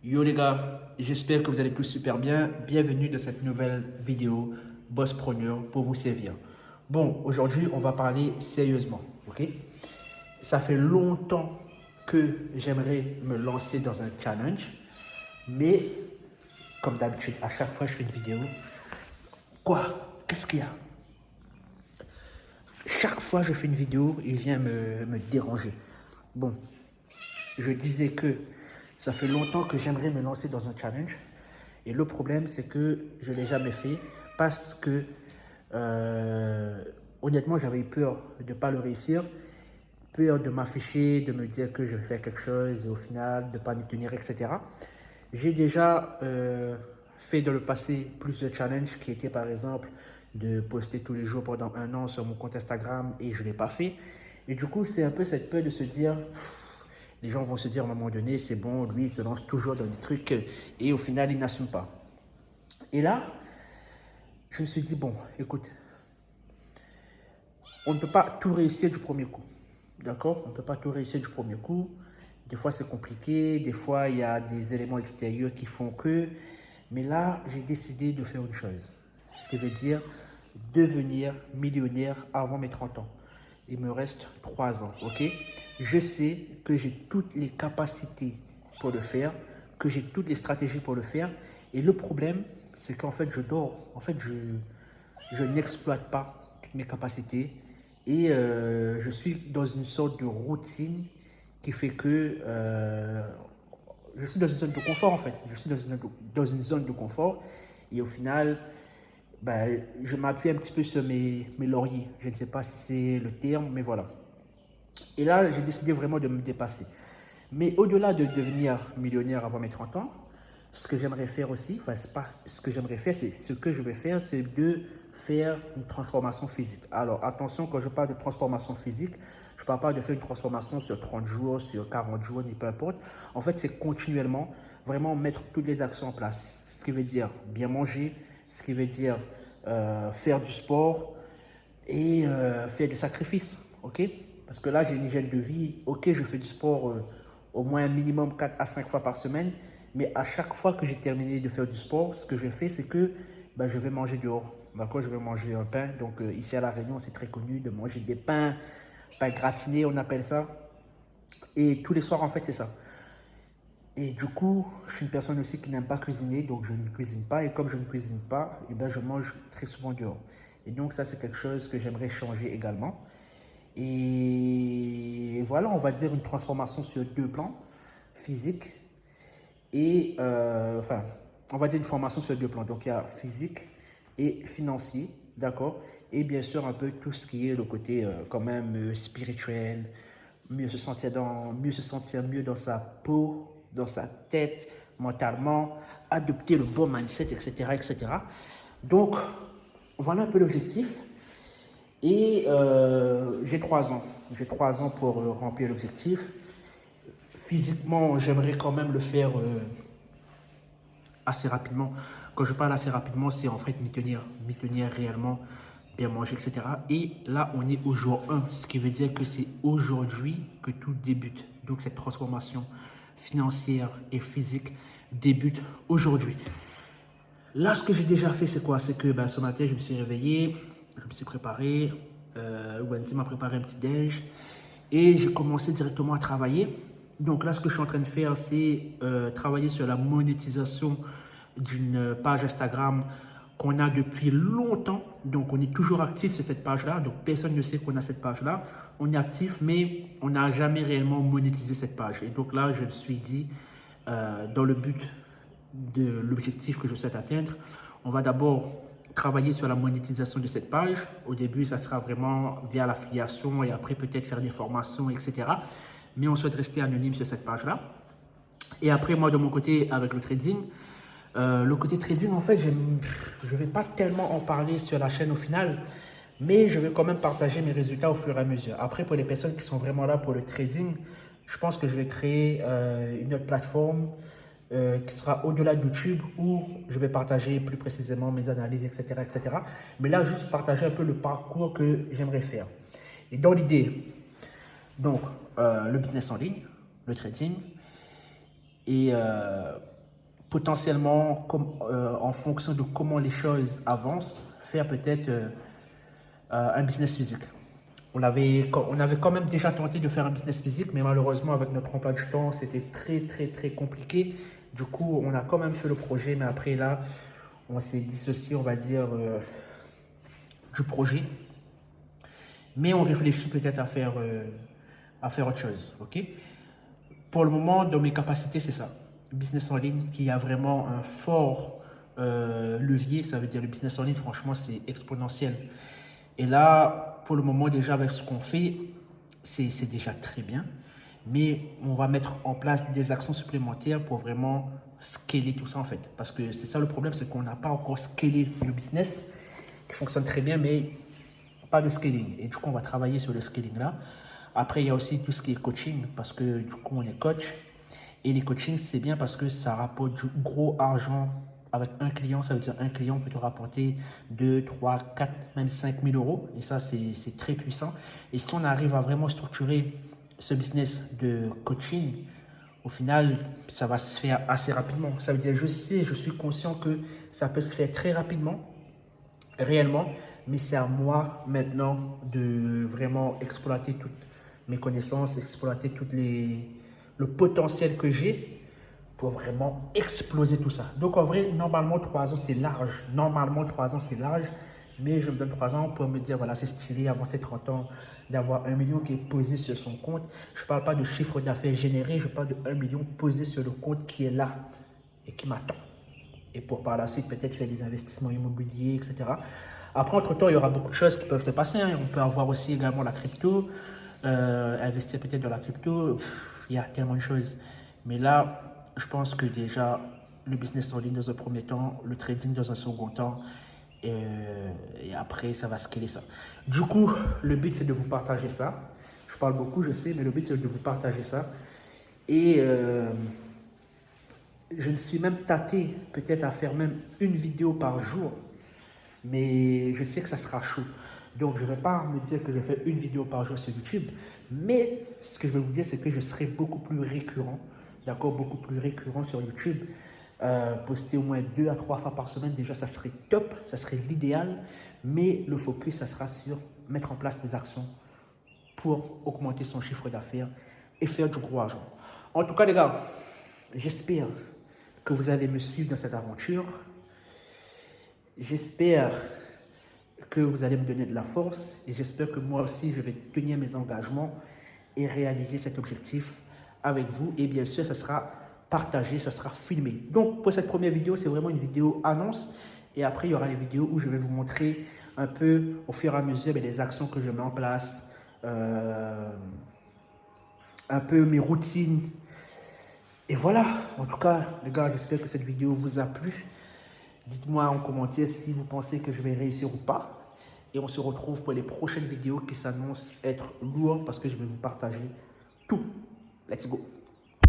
Yo les gars, j'espère que vous allez tous super bien. Bienvenue dans cette nouvelle vidéo Bosspreneur pour vous servir. Bon, aujourd'hui on va parler sérieusement, ok? Ça fait longtemps que j'aimerais me lancer dans un challenge, mais comme d'habitude, à chaque fois que je fais une vidéo, quoi? Qu'est-ce qu'il y a? Chaque fois que je fais une vidéo, il vient me déranger. Bon, je disais que ça fait longtemps que j'aimerais me lancer dans un challenge. Et le problème, c'est que je ne l'ai jamais fait parce que, honnêtement, j'avais peur de ne pas le réussir, peur de m'afficher, de me dire que je vais faire quelque chose et au final, de ne pas m'y tenir, etc. J'ai déjà fait dans le passé plusieurs challenges qui étaient par exemple de poster tous les jours pendant un an sur mon compte Instagram et je ne l'ai pas fait. Et du coup, c'est un peu cette peur de se dire, les gens vont se dire à un moment donné, c'est bon, lui, il se lance toujours dans des trucs et au final, il n'assume pas. Et là, je me suis dit, bon, écoute, on ne peut pas tout réussir du premier coup. D'accord? On ne peut pas tout réussir du premier coup. Des fois, c'est compliqué. Des fois, il y a des éléments extérieurs qui font que. Mais là, j'ai décidé de faire une chose. Ce qui veut dire devenir millionnaire avant mes 30 ans. Il me reste 3 ans, ok? Je sais que j'ai toutes les capacités pour le faire, que j'ai toutes les stratégies pour le faire. Et le problème, c'est qu'en fait, je dors. En fait, je n'exploite pas toutes mes capacités. Et je suis dans une sorte de routine qui fait que je suis dans une zone de confort en fait. Je suis dans une zone de confort et au final, ben, je m'appuie un petit peu sur mes lauriers. Je ne sais pas si c'est le terme, mais voilà. Et là, j'ai décidé vraiment de me dépasser. Mais au-delà de devenir millionnaire avant mes 30 ans, ce que j'aimerais faire aussi, enfin, c'est pas ce que j'aimerais faire, c'est ce que je vais faire, c'est de faire une transformation physique. Alors, attention, quand je parle de transformation physique, je ne parle pas de faire une transformation sur 30 jours, sur 40 jours, ni peu importe. En fait, c'est continuellement vraiment mettre toutes les actions en place. Ce qui veut dire bien manger, ce qui veut dire faire du sport et faire des sacrifices, ok? Parce que là, j'ai une hygiène de vie, ok, je fais du sport au moins un minimum 4 à 5 fois par semaine, mais à chaque fois que j'ai terminé de faire du sport, ce que je fais, c'est que ben, je vais manger dehors. D'accord, je vais manger un pain. Donc ici à La Réunion, c'est très connu de manger des pains gratinés, on appelle ça. Et tous les soirs, en fait, c'est ça. Et du coup, je suis une personne aussi qui n'aime pas cuisiner, donc je ne cuisine pas. Et comme je ne cuisine pas, eh ben, je mange très souvent dehors. Et donc ça, c'est quelque chose que j'aimerais changer également. Et voilà, on va dire une transformation sur deux plans, physique et, enfin, on va dire une formation sur deux plans. Donc, il y a physique et financier, d'accord? Et bien sûr, un peu tout ce qui est le côté quand même spirituel, mieux se sentir mieux dans sa peau, dans sa tête, mentalement, adopter le bon mindset, etc., etc. Donc, voilà un peu l'objectif. Et j'ai 3 ans. J'ai 3 ans pour remplir l'objectif. Physiquement, j'aimerais quand même le faire assez rapidement. Quand je parle assez rapidement, c'est en fait m'y tenir réellement, bien manger, etc. Et là, on est au jour 1, ce qui veut dire que c'est aujourd'hui que tout débute. Donc cette transformation financière et physique débute aujourd'hui. Là, ce que j'ai déjà fait, c'est quoi? C'est que ben, ce matin, je me suis réveillé, je me suis préparé, Wendy m'a préparé un petit déj et j'ai commencé directement à travailler. Donc là, ce que je suis en train de faire, c'est travailler sur la monétisation d'une page Instagram qu'on a depuis longtemps. Donc, on est toujours actif sur cette page-là. Donc, personne ne sait qu'on a cette page-là. On est actif, mais on n'a jamais réellement monétisé cette page. Et donc là, je me suis dit, dans le but de l'objectif que je souhaite atteindre, on va d'abord travailler sur la monétisation de cette page. Au début, ça sera vraiment via l'affiliation et après peut-être faire des formations, etc. Mais on souhaite rester anonyme sur cette page-là. Et après, moi, de mon côté, avec le côté trading, en fait, je ne vais pas tellement en parler sur la chaîne au final, mais je vais quand même partager mes résultats au fur et à mesure. Après, pour les personnes qui sont vraiment là pour le trading, je pense que je vais créer une autre plateforme qui sera au-delà de YouTube où je vais partager plus précisément mes analyses, etc., etc. Mais là, juste partager un peu le parcours que j'aimerais faire. Et dans l'idée, donc, le business en ligne, le trading, et potentiellement, en fonction de comment les choses avancent, faire peut-être un business physique. On avait quand même déjà tenté de faire un business physique, mais malheureusement, avec notre emploi du temps, c'était très compliqué. Du coup, on a quand même fait le projet, mais après là, on s'est dissocié, on va dire, du projet. Mais on réfléchit peut-être à faire autre chose, ok? Pour le moment, dans mes capacités, c'est ça. Business en ligne qui a vraiment un fort levier, ça veut dire le business en ligne, franchement, c'est exponentiel. Et là, pour le moment, déjà avec ce qu'on fait, c'est déjà très bien. Mais on va mettre en place des actions supplémentaires pour vraiment scaler tout ça en fait. Parce que c'est ça le problème, c'est qu'on n'a pas encore scalé le business qui fonctionne très bien, mais pas de scaling. Et du coup, on va travailler sur le scaling là. Après, il y a aussi tout ce qui est coaching, parce que du coup, on est coach. Et les coachings, c'est bien parce que ça rapporte du gros argent avec un client. Ça veut dire un client peut te rapporter 2, 3, 4, même 5 000 euros. Et ça, c'est très puissant. Et si on arrive à vraiment structurer ce business de coaching, au final, ça va se faire assez rapidement. Ça veut dire, je sais, je suis conscient que ça peut se faire très rapidement, réellement, mais c'est à moi maintenant de vraiment exploiter toutes mes connaissances, exploiter le potentiel que j'ai pour vraiment exploser tout ça. Donc en vrai, normalement 3 ans c'est large. Normalement 3 ans c'est large, mais je me donne 3 ans pour me dire voilà, c'est stylé avant ces 30 ans d'avoir 1 million qui est posé sur son compte. Je ne parle pas de chiffre d'affaires généré, je parle de 1 million posé sur le compte qui est là et qui m'attend. Et pour par la suite peut-être faire des investissements immobiliers, etc. Après, entre-temps, il y aura beaucoup de choses qui peuvent se passer, hein. On peut avoir aussi également la crypto, investir peut-être dans la crypto. Il y a tellement de choses. Mais là, je pense que déjà, le business en ligne dans un premier temps, le trading dans un second temps, et après, ça va scaler ça. Du coup, le but, c'est de vous partager ça. Je parle beaucoup, je sais, mais le but, c'est de vous partager ça. Et je me suis même tâté peut-être à faire même une vidéo par jour, mais je sais que ça sera chaud. Donc, je ne vais pas me dire que je fais une vidéo par jour sur YouTube, mais ce que je vais vous dire, c'est que je serai beaucoup plus récurrent, d'accord, beaucoup plus récurrent sur YouTube. Poster au moins 2 à 3 fois par semaine, déjà, ça serait top, ça serait l'idéal, mais le focus, ça sera sur mettre en place des actions pour augmenter son chiffre d'affaires et faire du gros argent. En tout cas, les gars, j'espère que vous allez me suivre dans cette aventure. J'espère que vous allez me donner de la force et j'espère que moi aussi, je vais tenir mes engagements et réaliser cet objectif avec vous. Et bien sûr, ça sera partagé, ça sera filmé. Donc, pour cette première vidéo, c'est vraiment une vidéo annonce. Et après, il y aura les vidéos où je vais vous montrer un peu au fur et à mesure les actions que je mets en place, un peu mes routines. Et voilà, en tout cas, les gars, j'espère que cette vidéo vous a plu. Dites-moi en commentaire si vous pensez que je vais réussir ou pas. Et on se retrouve pour les prochaines vidéos qui s'annoncent être lourdes parce que je vais vous partager tout. Let's go!